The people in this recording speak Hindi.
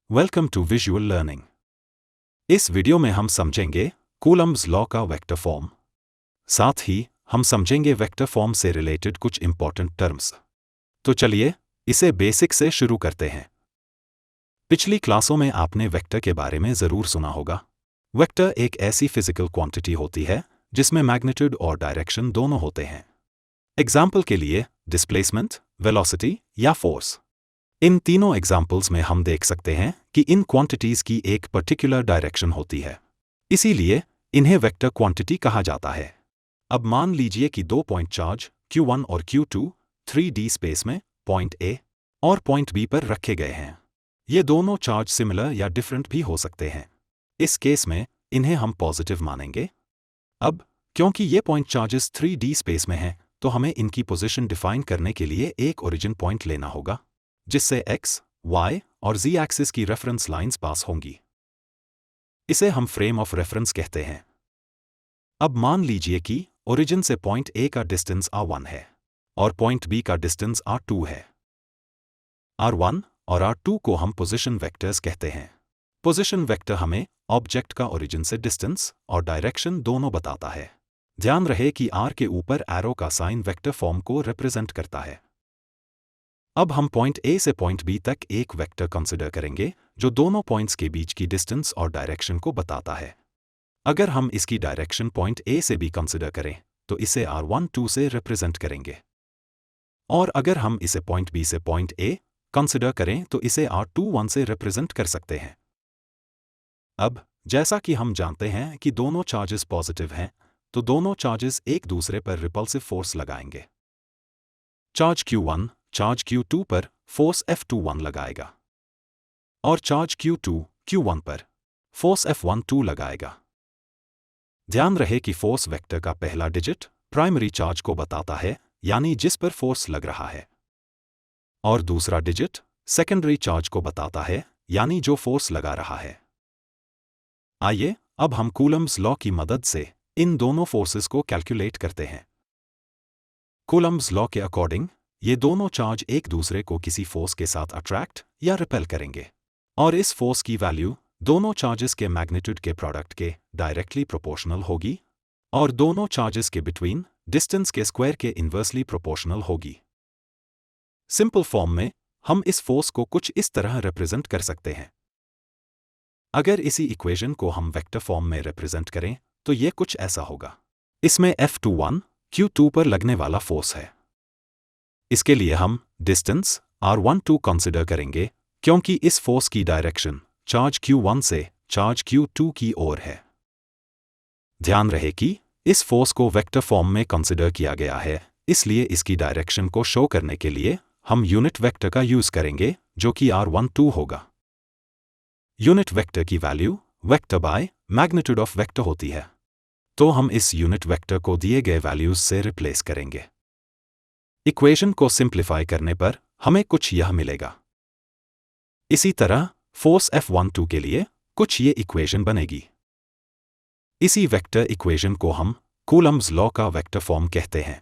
Welcome to visual learning. इस वीडियो में हम समझेंगे कूलम्ब्स लॉ का वेक्टर फॉर्म। साथ ही हम समझेंगे वेक्टर फॉर्म से रिलेटेड कुछ इंपॉर्टेंट टर्म्स। तो चलिए इसे बेसिक से शुरू करते हैं। पिछली क्लासों में आपने वेक्टर के बारे में ज़रूर सुना होगा। वेक्टर एक ऐसी फिजिकल क्वांटिटी होती है जिसमें मैग्नीट्यूड और डायरेक्शन दोनों होते हैं। एग्जाम्पल के लिए डिस्प्लेसमेंट, वेलोसिटी या फोर्स। इन तीनों एग्जाम्पल्स में हम देख सकते हैं कि इन क्वांटिटीज की एक पर्टिकुलर डायरेक्शन होती है, इसीलिए इन्हें वेक्टर क्वांटिटी कहा जाता है। अब मान लीजिए कि दो पॉइंट चार्ज Q1 और Q2 3D स्पेस में पॉइंट A और पॉइंट B पर रखे गए हैं। ये दोनों चार्ज सिमिलर या डिफरेंट भी हो सकते हैं। इस केस में इन्हें हम पॉजिटिव मानेंगे। अब क्योंकि ये पॉइंट चार्जेस 3D स्पेस में हैं, तो हमें इनकी पोजीशन डिफाइन करने के लिए एक ओरिजिन पॉइंट लेना होगा जिससे x, y और z एक्सिस की रेफरेंस लाइंस पास होंगी। इसे हम फ्रेम ऑफ रेफरेंस कहते हैं। अब मान लीजिए कि ओरिजिन से पॉइंट A का डिस्टेंस r1 है और पॉइंट B का डिस्टेंस r2 है। r1 और r2 को हम पोजीशन वेक्टर्स कहते हैं। पोजीशन वेक्टर हमें ऑब्जेक्ट का ओरिजिन से डिस्टेंस और डायरेक्शन दोनों बताता है। ध्यान रहे कि r के ऊपर एरो का साइन वेक्टर फॉर्म को रिप्रेजेंट करता है। अब हम पॉइंट A से पॉइंट B तक एक वेक्टर कंसिडर करेंगे जो दोनों पॉइंट्स के बीच की डिस्टेंस और डायरेक्शन को बताता है। अगर हम इसकी डायरेक्शन पॉइंट A से भी कंसिडर करें तो इसे r12 से रिप्रेजेंट करेंगे, और अगर हम इसे पॉइंट B से पॉइंट A कंसिडर करें तो इसे r21 से रिप्रेजेंट कर सकते हैं। अब जैसा कि हम जानते हैं कि दोनों चार्जेस पॉजिटिव हैं, तो दोनों चार्जेस एक दूसरे पर रिपल्सिव फोर्स लगाएंगे। चार्ज Q1 चार्ज Q2 पर फोर्स F21 लगाएगा और चार्ज Q2 Q1 पर फोर्स F12 लगाएगा। ध्यान रहे कि फोर्स वेक्टर का पहला डिजिट प्राइमरी चार्ज को बताता है, यानी जिस पर फोर्स लग रहा है, और दूसरा डिजिट सेकेंडरी चार्ज को बताता है, यानी जो फोर्स लगा रहा है। आइए अब हम कूलम्ब्स लॉ की मदद से इन दोनों फोर्सेस को कैलकुलेट करते हैं। कूलम्ब्स लॉ के अकॉर्डिंग ये दोनों चार्ज एक दूसरे को किसी फोर्स के साथ अट्रैक्ट या रिपेल करेंगे, और इस फोर्स की वैल्यू दोनों चार्जेस के मैग्नीट्यूड के प्रोडक्ट के डायरेक्टली प्रोपोर्शनल होगी और दोनों चार्जेस के बिटवीन डिस्टेंस के स्क्वायर के इन्वर्सली प्रोपोर्शनल होगी। सिंपल फॉर्म में हम इस फोर्स को कुछ इस तरह रिप्रेजेंट कर सकते हैं। अगर इसी इक्वेशन को हम वेक्टर फॉर्म में रिप्रेजेंट करें तो ये कुछ ऐसा होगा। इसमें F21 Q2 पर लगने वाला फोर्स है। इसके लिए हम डिस्टेंस r12 कंसिडर करेंगे क्योंकि इस फोर्स की डायरेक्शन चार्ज Q1 से चार्ज Q2 की ओर है। ध्यान रहे कि इस फोर्स को वेक्टर फॉर्म में कंसिडर किया गया है, इसलिए इसकी डायरेक्शन को शो करने के लिए हम यूनिट वेक्टर का यूज करेंगे जो कि r12 होगा। यूनिट वेक्टर की value vector by magnitude of vector होती है, तो हम इस यूनिट वेक्टर को दिए गए वैल्यूज से रिप्लेस करेंगे। इक्वेशन को सिंप्लीफाई करने पर हमें कुछ यह मिलेगा। इसी तरह फोर्स F12 के लिए कुछ ये इक्वेशन बनेगी। इसी वेक्टर इक्वेशन को हम कूलम्ब्स लॉ का वेक्टर फॉर्म कहते हैं।